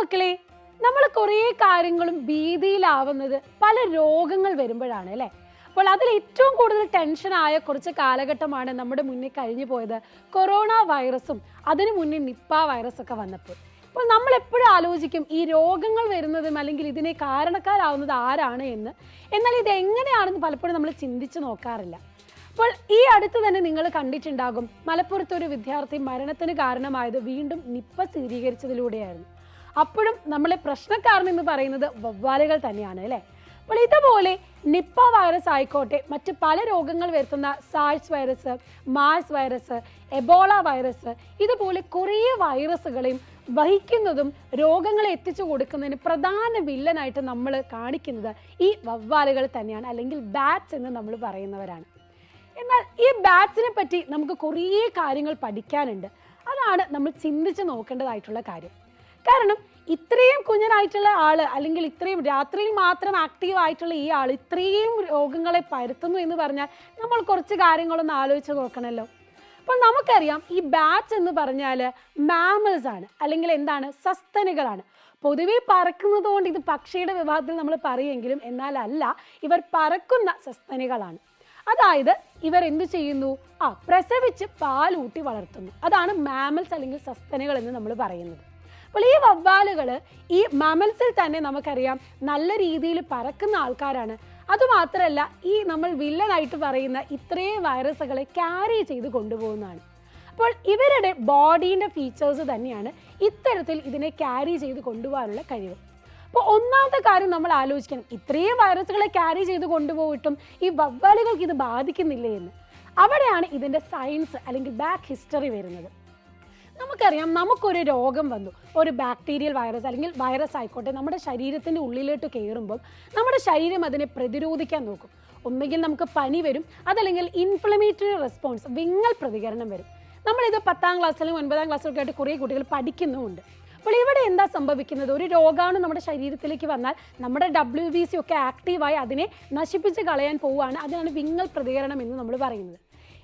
മക്കളെ, നമ്മൾ കുറേ കാര്യങ്ങളും ഭീതിയിലാവുന്നത് പല രോഗങ്ങൾ വരുമ്പോഴാണ് അല്ലേ. അപ്പോൾ അതിൽ ഏറ്റവും കൂടുതൽ ടെൻഷനായ കുറച്ച് കാലഘട്ടമാണ് നമ്മുടെ മുന്നിൽ കഴിഞ്ഞു പോയത് കൊറോണ വൈറസും അതിനു മുന്നേ നിപ്പ വൈറസൊക്കെ വന്നപ്പോൾ. അപ്പോൾ നമ്മൾ എപ്പോഴും ആലോചിക്കും ഈ രോഗങ്ങൾ വരുന്നതും അല്ലെങ്കിൽ ഇതിനെ കാരണക്കാരാവുന്നത് ആരാണ് എന്ന്. എന്നാൽ ഇത് എങ്ങനെയാണെന്ന് പലപ്പോഴും നമ്മൾ ചിന്തിച്ച് നോക്കാറില്ല. അപ്പോൾ ഈ അടുത്ത് തന്നെ നിങ്ങൾ കണ്ടിട്ടുണ്ടാകും, മലപ്പുറത്ത് ഒരു വിദ്യാർത്ഥി മരണത്തിന് കാരണമായത് വീണ്ടും നിപ്പ സ്ഥിരീകരിച്ചതിലൂടെയായിരുന്നു. അപ്പോഴും നമ്മളെ പ്രശ്നക്കാരൻ എന്ന് പറയുന്നത് വവ്വാലുകൾ തന്നെയാണ് അല്ലേ. അപ്പോൾ ഇതുപോലെ നിപ്പ വൈറസ് ആയിക്കോട്ടെ, മറ്റ് പല രോഗങ്ങൾ വരുത്തുന്ന SARS virus, Mars virus, Ebola virus, ഇതുപോലെ കുറേ വൈറസുകളെയും വഹിക്കുന്നതും രോഗങ്ങളെ എത്തിച്ചു കൊടുക്കുന്നതിന് പ്രധാന വില്ലനായിട്ട് നമ്മൾ കാണിക്കുന്നത് ഈ വവ്വാലുകൾ തന്നെയാണ്, അല്ലെങ്കിൽ ബാറ്റ്സ് എന്ന് നമ്മൾ പറയുന്നവരാണ്. എന്നാൽ ഈ ബാറ്റ്സിനെ പറ്റി നമുക്ക് കുറേ കാര്യങ്ങൾ പഠിക്കാനുണ്ട്. അതാണ് നമ്മൾ ചിന്തിച്ച് നോക്കേണ്ടതായിട്ടുള്ള കാര്യം. കാരണം ഇത്രയും കുഞ്ഞനായിട്ടുള്ള ആള്, അല്ലെങ്കിൽ ഇത്രയും രാത്രിയിൽ മാത്രം ആക്റ്റീവ് ആയിട്ടുള്ള ഈ ആൾ ഇത്രയും രോഗങ്ങളെ പരത്തുന്നു എന്ന് പറഞ്ഞാൽ നമ്മൾ കുറച്ച് കാര്യങ്ങളൊന്ന് ആലോചിച്ച് നോക്കണമല്ലോ. അപ്പോൾ നമുക്കറിയാം ഈ ബാറ്റ്സ് എന്ന് പറഞ്ഞാൽ മാമൽസ് ആണ്, അല്ലെങ്കിൽ എന്താണ്, സസ്തനികളാണ്. പൊതുവെ പറക്കുന്നത് കൊണ്ട് ഇത് പക്ഷിയുടെ വിഭാഗത്തിൽ നമ്മൾ പറയുമെങ്കിലും എന്നാലല്ല, ഇവർ പറക്കുന്ന സസ്തനികളാണ്. അതായത് ഇവർ എന്ത് ചെയ്യുന്നു, പ്രസവിച്ച് പാലൂട്ടി വളർത്തുന്നു. അതാണ് മാമൽസ് അല്ലെങ്കിൽ സസ്തനികൾ എന്ന് നമ്മൾ പറയുന്നത്. അപ്പോൾ ഈ വവ്വാലുകൾ ഈ മാമൽസിൽ തന്നെ നമുക്കറിയാം നല്ല രീതിയിൽ പറക്കുന്ന ആൾക്കാരാണ്. അതുമാത്രമല്ല, ഈ നമ്മൾ വില്ലനായിട്ട് പറയുന്ന ഇത്രയും വൈറസുകളെ ക്യാരി ചെയ്ത് കൊണ്ടുപോകുന്നതാണ്. അപ്പോൾ ഇവരുടെ ബോഡീൻ്റെ ഫീച്ചേഴ്സ് തന്നെയാണ് ഇത്തരത്തിൽ ഇതിനെ ക്യാരി ചെയ്ത് കൊണ്ടുപോകാനുള്ള കഴിവ്. അപ്പോൾ ഒന്നാമത്തെ കാര്യം നമ്മൾ ആലോചിക്കണം, ഇത്രയും വൈറസുകളെ ക്യാരി ചെയ്ത് കൊണ്ടുപോയിട്ടും ഈ വവ്വാലുകൾക്ക് ഇത് ബാധിക്കുന്നില്ലേ എന്ന്. അവിടെയാണ് ഇതിൻ്റെ സയൻസ് അല്ലെങ്കിൽ ബാക്ക് ഹിസ്റ്ററി വരുന്നത്. നമുക്കറിയാം, നമുക്കൊരു രോഗം വന്നു, ഒരു ബാക്ടീരിയൽ വൈറസ് അല്ലെങ്കിൽ വൈറസ് ആയിക്കോട്ടെ, നമ്മുടെ ശരീരത്തിൻ്റെ ഉള്ളിലോട്ട് കയറുമ്പോൾ നമ്മുടെ ശരീരം അതിനെ പ്രതിരോധിക്കാൻ നോക്കും. ഒന്നുകിൽ നമുക്ക് പനി വരും, അതല്ലെങ്കിൽ ഇൻഫ്ലമേറ്ററി റെസ്പോൺസ്, വിങ്ങൽ പ്രതികരണം വരും. നമ്മളിത് 10ാം ക്ലാസ്സിലും 9ാം ക്ലാസ്സിലൊക്കെ ആയിട്ട് കുറേ കുട്ടികൾ പഠിക്കുന്നുമുണ്ട്. അപ്പോൾ ഇവിടെ എന്താ സംഭവിക്കുന്നത്, ഒരു രോഗാണു നമ്മുടെ ശരീരത്തിലേക്ക് വന്നാൽ നമ്മുടെ WBC ഒക്കെ ആക്റ്റീവായി അതിനെ നശിപ്പിച്ച് കളയാൻ പോവുകയാണ്. അതിനാണ് വിങ്ങൽ പ്രതികരണം എന്ന് നമ്മൾ പറയുന്നത്.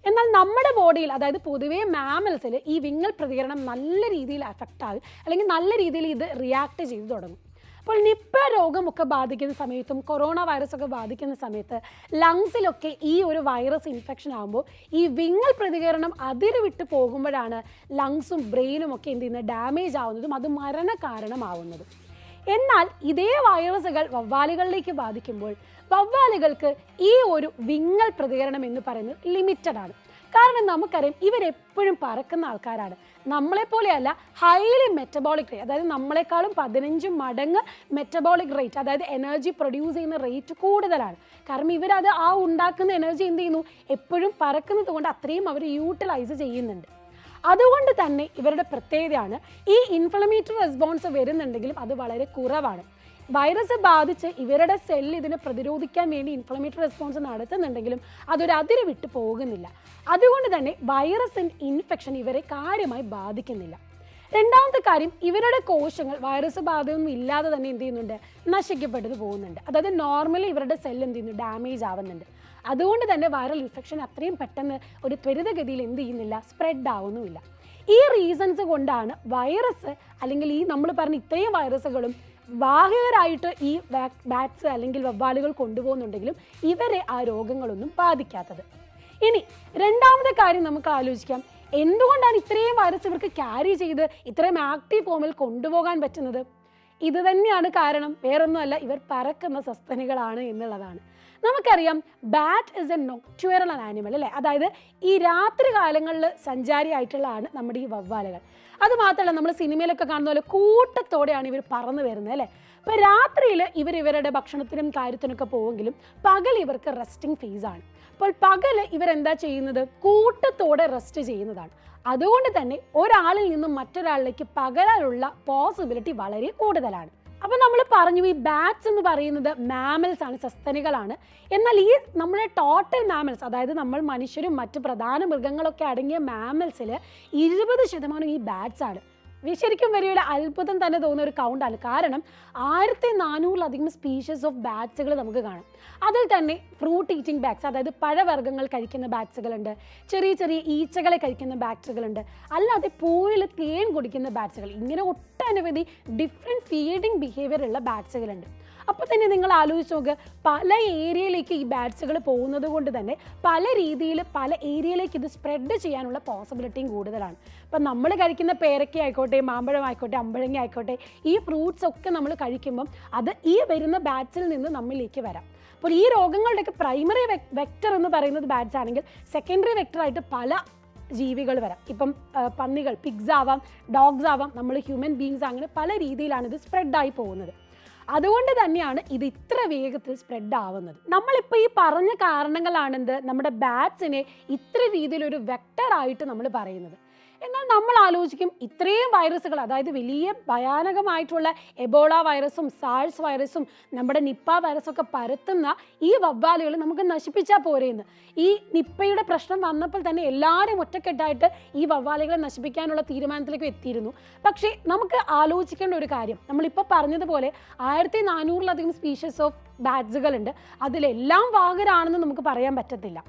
എന്നാൽ നമ്മുടെ ബോഡിയിൽ, അതായത് പൊതുവേ മാമൽസിൽ ഈ വിങ്ങൽ പ്രതികരണം നല്ല രീതിയിൽ അഫക്റ്റ് ആകും, അല്ലെങ്കിൽ നല്ല രീതിയിൽ ഇത് റിയാക്ട് ചെയ്ത് തുടങ്ങും. അപ്പോൾ നിപ്പ രോഗമൊക്കെ ബാധിക്കുന്ന സമയത്തും കൊറോണ വൈറസ് ഒക്കെ ബാധിക്കുന്ന സമയത്ത് ലങ്സിലൊക്കെ ഈ ഒരു വൈറസ് ഇൻഫെക്ഷൻ ആകുമ്പോൾ ഈ വിങ്ങൽ പ്രതികരണം അതിര് വിട്ട് പോകുമ്പോഴാണ് ലങ്സും ബ്രെയിനും ഒക്കെ എന്ത് ചെയ്യുന്നത്, ഡാമേജ് ആവുന്നതും അത് മരണ കാരണമാവുന്നതും. എന്നാൽ ഇതേ വൈറസുകൾ വവ്വാലുകളിലേക്ക് ബാധിക്കുമ്പോൾ വവ്വാലുകൾക്ക് ഈ ഒരു വിങ്ങൽ പ്രതികരണം എന്ന് പറയുന്നത് ലിമിറ്റഡ് ആണ്. കാരണം നമുക്കറിയാം, ഇവരെപ്പോഴും പറക്കുന്ന ആൾക്കാരാണ്. നമ്മളെപ്പോലെയല്ല, ഹൈലി മെറ്റബോളിക് റേറ്റ്, അതായത് നമ്മളെക്കാളും 15 മടങ്ങ് മെറ്റബോളിക് റേറ്റ്, അതായത് എനർജി പ്രൊഡ്യൂസ് ചെയ്യുന്ന റേറ്റ് കൂടുതലാണ്. കാരണം ഇവരത് ഉണ്ടാക്കുന്ന എനർജി എന്ത് ചെയ്യുന്നു, എപ്പോഴും പറക്കുന്നത് കൊണ്ട് അത്രയും അവർ യൂട്ടിലൈസ് ചെയ്യുന്നുണ്ട്. അതുകൊണ്ട് തന്നെ ഇവരുടെ പ്രത്യേകതയാണ് ഈ ഇൻഫ്ലമേറ്ററി റെസ്പോൺസ് വരുന്നുണ്ടെങ്കിലും അത് വളരെ കുറവാണ്. വൈറസ് ബാധിച്ച് ഇവരുടെ സെല്ല് ഇതിനെ പ്രതിരോധിക്കാൻ വേണ്ടി ഇൻഫ്ലമേറ്ററി റെസ്പോൺസ് നടത്തുന്നുണ്ടെങ്കിലും അതൊരു അതിര് വിട്ട് പോകുന്നില്ല. അതുകൊണ്ട് തന്നെ വൈറസ് ഇൻഫെക്ഷൻ ഇവരെ കാര്യമായി ബാധിക്കുന്നില്ല. രണ്ടാമത്തെ കാര്യം, ഇവരുടെ കോശങ്ങൾ വൈറസ് ബാധയൊന്നും ഇല്ലാതെ തന്നെ എന്ത് ചെയ്യുന്നുണ്ട്, നശിക്കപ്പെട്ടു പോകുന്നുണ്ട്. അതായത് നോർമലി ഇവരുടെ സെല്ല് എന്ത് ചെയ്യുന്നു, ഡാമേജ് ആവുന്നുണ്ട്. അതുകൊണ്ട് തന്നെ വൈറൽ ഇൻഫെക്ഷൻ അത്രയും പെട്ടെന്ന് ഒരു ത്വരിതഗതിയിൽ എന്ത് ചെയ്യുന്നില്ല, സ്പ്രെഡ് ആവുന്നുമില്ല. ഈ റീസൺസ് കൊണ്ടാണ് വൈറസ്, അല്ലെങ്കിൽ ഈ നമ്മൾ പറഞ്ഞ ഇത്രയും വൈറസുകളും വാഹകരായിട്ട് ഈ ബാറ്റ്സ് അല്ലെങ്കിൽ വവ്വാലുകൾ കൊണ്ടുപോകുന്നുണ്ടെങ്കിലും ഇവരെ ആ രോഗങ്ങളൊന്നും ബാധിക്കാത്തത്. ഇനി രണ്ടാമത്തെ കാര്യം നമുക്ക് ആലോചിക്കാം, എന്തുകൊണ്ടാണ് ഇത്രയും വൈറസ് ഇവർക്ക് ക്യാരി ചെയ്ത് ഇത്രയും ആക്റ്റീവ് ഫോമിൽ കൊണ്ടുപോകാൻ പറ്റുന്നത്? ഇത് തന്നെയാണ് കാരണം, വേറൊന്നുമല്ല, ഇവർ പറക്കുന്ന സസ്തനികളാണ് എന്നുള്ളതാണ്. നമുക്കറിയാം, ബാറ്റ് ഇസ് എ നൊക്ട്യൂറൽ ആനിമൽ അല്ലേ. അതായത് ഈ രാത്രി കാലങ്ങളിൽ സഞ്ചാരിയായിട്ടുള്ളതാണ് നമ്മുടെ ഈ വവ്വാലുകൾ. അതുമാത്രമല്ല, നമ്മൾ സിനിമയിലൊക്കെ കാണുന്ന പോലെ കൂട്ടത്തോടെയാണ് ഇവർ പറന്നു വരുന്നത് അല്ലേ. അപ്പോൾ രാത്രിയിൽ ഇവരുടെ ഭക്ഷണത്തിനും കാര്യത്തിനൊക്കെ പോവെങ്കിലും പകൽ ഇവർക്ക് റെസ്റ്റിംഗ് ഫേസാണ്. അപ്പോൾ പകൽ ഇവരെന്താ ചെയ്യുന്നത്, കൂട്ടത്തോടെ റെസ്റ്റ് ചെയ്യുന്നതാണ്. അതുകൊണ്ട് തന്നെ ഒരാളിൽ നിന്നും മറ്റൊരാളിലേക്ക് പകരാനുള്ള പോസിബിലിറ്റി വളരെ കൂടുതലാണ്. അപ്പോൾ നമ്മൾ പറഞ്ഞു, ഈ ബാറ്റ്സ് എന്ന് പറയുന്നത് മാമൽസ് ആണ്, സസ്തനികളാണ്. എന്നാൽ ഈ നമ്മുടെ ടോട്ടൽ മാമൽസ്, അതായത് നമ്മൾ മനുഷ്യരും മറ്റ് പ്രധാന മൃഗങ്ങളൊക്കെ അടങ്ങിയ മാമൽസിൽ 20% ഈ ബാറ്റ്സ് ആണ്. ശരിക്കും വലിയൊരു അത്ഭുതം തന്നെ തോന്നുന്ന ഒരു കൗണ്ടാണ്. കാരണം 1400-ലധികം സ്പീഷീസ് ഓഫ് ബാറ്റ്സുകൾ നമുക്ക് കാണാം. അതിൽ തന്നെ ഫ്രൂട്ട് ഈറ്റിംഗ് ബാറ്റ്സ്, അതായത് പഴവർഗ്ഗങ്ങൾ കഴിക്കുന്ന ബാറ്റ്സുകളുണ്ട്, ചെറിയ ചെറിയ ഈച്ചകളെ കഴിക്കുന്ന ബാറ്റ്സുകളുണ്ട്, അല്ലാതെ പൂവിൽ തേൻ കുടിക്കുന്ന ബാറ്റ്സുകൾ, ഇങ്ങനെ ഒട്ടനവധി ഡിഫറെൻറ്റ് ഫീഡിങ് ബിഹേവിയർ ഉള്ള ബാറ്റ്സുകളുണ്ട്. അപ്പോൾ തന്നെ നിങ്ങൾ ആലോചിച്ച് നോക്ക്, പല ഏരിയയിലേക്ക് ഈ ബാറ്റ്സുകൾ പോകുന്നത് കൊണ്ട് തന്നെ പല രീതിയിൽ പല ഏരിയയിലേക്ക് ഇത് സ്പ്രെഡ് ചെയ്യാനുള്ള പോസിബിലിറ്റിയും കൂടുതലാണ്. ഇപ്പം നമ്മൾ കഴിക്കുന്ന പേരക്ക ആയിക്കോട്ടെ, മാമ്പഴം ആയിക്കോട്ടെ, അമ്പഴങ്ങ ആയിക്കോട്ടെ, ഈ ഫ്രൂട്ട്സ് ഒക്കെ നമ്മൾ കഴിക്കുമ്പം അത് ഈ വരുന്ന ബാറ്റ്സിൽ നിന്ന് നമ്മളിലേക്ക് വരാം. അപ്പോൾ ഈ രോഗങ്ങളുടെയൊക്കെ പ്രൈമറി വെക്ടർ എന്ന് പറയുന്നത് ബാറ്റ്സ് ആണെങ്കിൽ സെക്കൻഡറി വെക്ടറായിട്ട് പല ജീവികൾ വരാം. ഇപ്പം പന്നികൾ, പിഗ്സ് ആവാം, ഡോഗ്സ് ആവാം, നമ്മൾ ഹ്യൂമൻ ബീങ്സ്, അങ്ങനെ പല രീതിയിലാണ് ഇത് സ്പ്രെഡായി പോകുന്നത്. അതുകൊണ്ട് തന്നെയാണ് ഇത് ഇത്ര വേഗത്തിൽ സ്പ്രെഡ് ആവുന്നത്. നമ്മളിപ്പോൾ ഈ പറഞ്ഞ കാരണങ്ങളാണെന്ത് നമ്മുടെ ബാറ്റ്സിനെ ഇത്ര രീതിയിലൊരു വെക്ടറായിട്ട് നമ്മൾ പറയുന്നത്. എന്നാൽ നമ്മൾ ആലോചിക്കും, ഇത്രയും വൈറസുകൾ, അതായത് വലിയ ഭയാനകമായിട്ടുള്ള എബോള വൈറസും സാഴ്സ് വൈറസും നമ്മുടെ നിപ്പ വൈറസൊക്കെ പരത്തുന്ന ഈ വവ്വാലുകൾ നമുക്ക് നശിപ്പിച്ചാൽ പോരെയെന്ന്. ഈ നിപ്പയുടെ പ്രശ്നം വന്നപ്പോൾ തന്നെ എല്ലാവരും ഒറ്റക്കെട്ടായിട്ട് ഈ വവ്വാലുകളെ നശിപ്പിക്കാനുള്ള തീരുമാനത്തിലേക്ക് എത്തിയിരുന്നു. പക്ഷേ നമുക്ക് ആലോചിക്കേണ്ട ഒരു കാര്യം, നമ്മളിപ്പോൾ പറഞ്ഞതുപോലെ 1400-ലധികം സ്പീഷീസ് ഓഫ് ബാറ്റ്സുകളുണ്ട്. അതിലെല്ലാം വാഹകരാണെന്ന് നമുക്ക് പറയാൻ പറ്റത്തില്ല.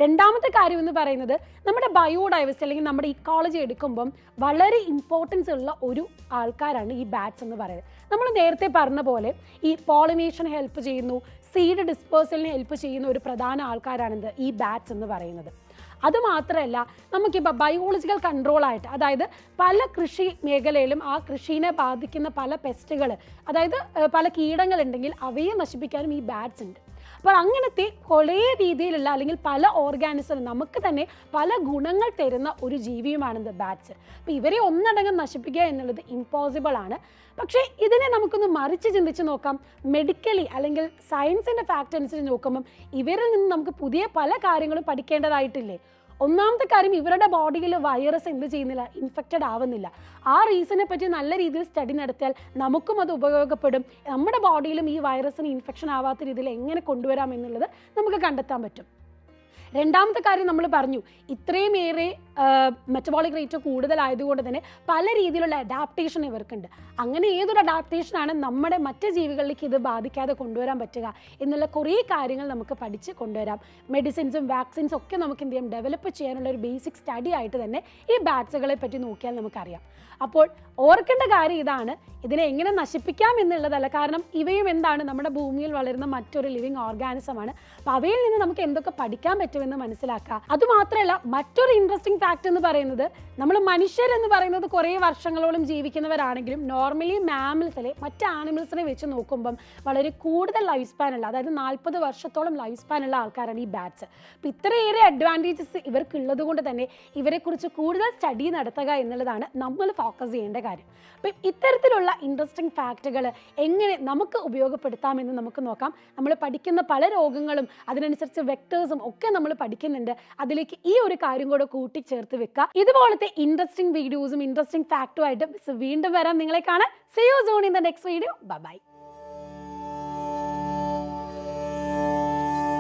രണ്ടാമത്തെ കാര്യം എന്ന് പറയുന്നത്, നമ്മുടെ ബയോഡൈവേഴ്സിറ്റി അല്ലെങ്കിൽ നമ്മുടെ ഇക്കോളജി എടുക്കുമ്പം വളരെ ഇമ്പോർട്ടൻസ് ഉള്ള ഒരു ആൾക്കാരാണ് ഈ ബാറ്റ്സ് എന്ന് പറയുന്നത്. നമ്മൾ നേരത്തെ പറഞ്ഞ പോലെ ഈ പോളിനേഷൻ ഹെൽപ്പ് ചെയ്യുന്നു, സീഡ് ഡിസ്പേഴ്സലിന് ഹെൽപ്പ് ചെയ്യുന്ന ഒരു പ്രധാന ആൾക്കാരാണിത് ഈ ബാറ്റ്സ് എന്ന് പറയുന്നത്. അതുമാത്രമല്ല, നമുക്കിപ്പോൾ ബയോളജിക്കൽ കൺട്രോളായിട്ട്, അതായത് പല കൃഷി മേഖലയിലും ആ കൃഷിയെ ബാധിക്കുന്ന പല പെസ്റ്റുകൾ, അതായത് പല കീടങ്ങളുണ്ടെങ്കിൽ അവയെ നശിപ്പിക്കാനും ഈ ബാറ്റ്സ് ഉണ്ട്. അപ്പോൾ അങ്ങനത്തെ കുറേ രീതിയിലുള്ള അല്ലെങ്കിൽ പല ഓർഗാനിസം നമുക്ക് തന്നെ പല ഗുണങ്ങൾ തരുന്ന ഒരു ജീവിയുമാണിത് ബാറ്റ്സ്. അപ്പോൾ ഇവരെ ഒന്നടങ്കം നശിപ്പിക്കുക എന്നുള്ളത് ഇമ്പോസിബിൾ ആണ്. പക്ഷേ ഇതിനെ നമുക്കൊന്ന് മറിച്ച് ചിന്തിച്ച് നോക്കാം. മെഡിക്കലി അല്ലെങ്കിൽ സയൻസിൻ്റെ ഫാക്റ്റ് അനുസരിച്ച് നോക്കുമ്പം ഇവരിൽ നിന്ന് നമുക്ക് പുതിയ പല കാര്യങ്ങളും പഠിക്കേണ്ടതായിട്ടില്ലേ? ഒന്നാമത്തെ കാര്യം, ഇവരുടെ ബോഡിയിൽ വൈറസ് എന്ത് ചെയ്യുന്നില്ല, ഇൻഫെക്റ്റഡ് ആവുന്നില്ല. ആ റീസണെ പറ്റി നല്ല രീതിയിൽ സ്റ്റഡി നടത്തിയാൽ നമുക്കും അത് ഉപയോഗപ്പെടും. നമ്മുടെ ബോഡിയിലും ഈ വൈറസിന് ഇൻഫെക്ഷൻ ആവാത്ത രീതിയിൽ എങ്ങനെ കൊണ്ടുവരാം എന്നുള്ളത് നമുക്ക് കണ്ടെത്താൻ പറ്റും. രണ്ടാമത്തെ കാര്യം, നമ്മൾ പറഞ്ഞു ഇത്രയുമേറെ മെറ്റബോളിക് റേറ്റ് കൂടുതലായതുകൊണ്ട് തന്നെ പല രീതിയിലുള്ള അഡാപ്റ്റേഷൻ ഇവർക്കുണ്ട്. അങ്ങനെ ഏതൊരു അഡാപ്റ്റേഷനാണ് നമ്മുടെ മറ്റ് ജീവികളിലേക്ക് ഇത് ബാധിക്കാതെ കൊണ്ടുവരാൻ പറ്റുക എന്നുള്ള കുറേ കാര്യങ്ങൾ നമുക്ക് പഠിച്ച് കൊണ്ടുവരാം. മെഡിസിൻസും വാക്സിൻസും ഒക്കെ നമുക്ക് എന്ത് ചെയ്യാം, ഡെവലപ്പ് ചെയ്യാനുള്ള ഒരു ബേസിക് സ്റ്റഡി ആയിട്ട് തന്നെ ഈ ബാറ്റ്സുകളെ പറ്റി നോക്കിയാൽ നമുക്കറിയാം. അപ്പോൾ ഓർക്കേണ്ട കാര്യം ഇതാണ്, ഇതിനെ എങ്ങനെ നശിപ്പിക്കാം എന്നുള്ളതല്ല. കാരണം ഇവയും എന്താണ്, നമ്മുടെ ഭൂമിയിൽ വളരുന്ന മറ്റൊരു ലിവിങ് ഓർഗാനിസമാണ്. അപ്പോൾ അവയിൽ നിന്ന് നമുക്ക് എന്തൊക്കെ പഠിക്കാൻ പറ്റുമെന്ന് മനസ്സിലാക്കുക. അതുമാത്രമല്ല, മറ്റൊരു ഇൻട്രസ്റ്റിംഗ് ഫാക്റ്റ് എന്ന് പറയുന്നത്, നമ്മൾ മനുഷ്യരെന്ന് പറയുന്നത് കുറേ വർഷങ്ങളോളം ജീവിക്കുന്നവരാണെങ്കിലും നോർമലി മാമൽസിലെ മറ്റ് ആനിമൽസിനെ വെച്ച് നോക്കുമ്പം വളരെ കൂടുതൽ ലൈഫ് സ്പാൻ ഉള്ള, അതായത് 40 വർഷത്തോളം ലൈഫ് സ്പാൻ ഉള്ള ആൾക്കാരാണ് ഈ ബാറ്റ്സ്. അപ്പോൾ ഇത്രയേറെ അഡ്വാൻറ്റേജസ് ഇവർക്കുള്ളത് കൊണ്ട് തന്നെ ഇവരെക്കുറിച്ച് കൂടുതൽ സ്റ്റഡി നടത്തുക എന്നുള്ളതാണ് നമ്മൾ ഫോക്കസ് ചെയ്യേണ്ട കാര്യം. അപ്പം ഇത്തരത്തിലുള്ള ഇൻട്രസ്റ്റിംഗ് ഫാക്റ്റുകൾ എങ്ങനെ നമുക്ക് ഉപയോഗപ്പെടുത്താമെന്ന് നമുക്ക് നോക്കാം. നമ്മൾ പഠിക്കുന്ന പല രോഗങ്ങളും അതിനനുസരിച്ച് വെക്ടേഴ്സും ഒക്കെ നമ്മൾ പഠിക്കുന്നുണ്ട്. അതിലേക്ക് ഈ ഒരു കാര്യം കൂടെ കൂട്ടിച്ചേർത്ത് വെക്കുക. ഇതുപോലത്തെ ഇൻട്രസ്റ്റിംഗ് വീഡിയോസും ഇൻട്രസ്റ്റിംഗ് ഫാക്റ്റുമായിട്ട് വീണ്ടും വരാം നിങ്ങളെ കാണാൻ. See you soon in the next video. Bye bye.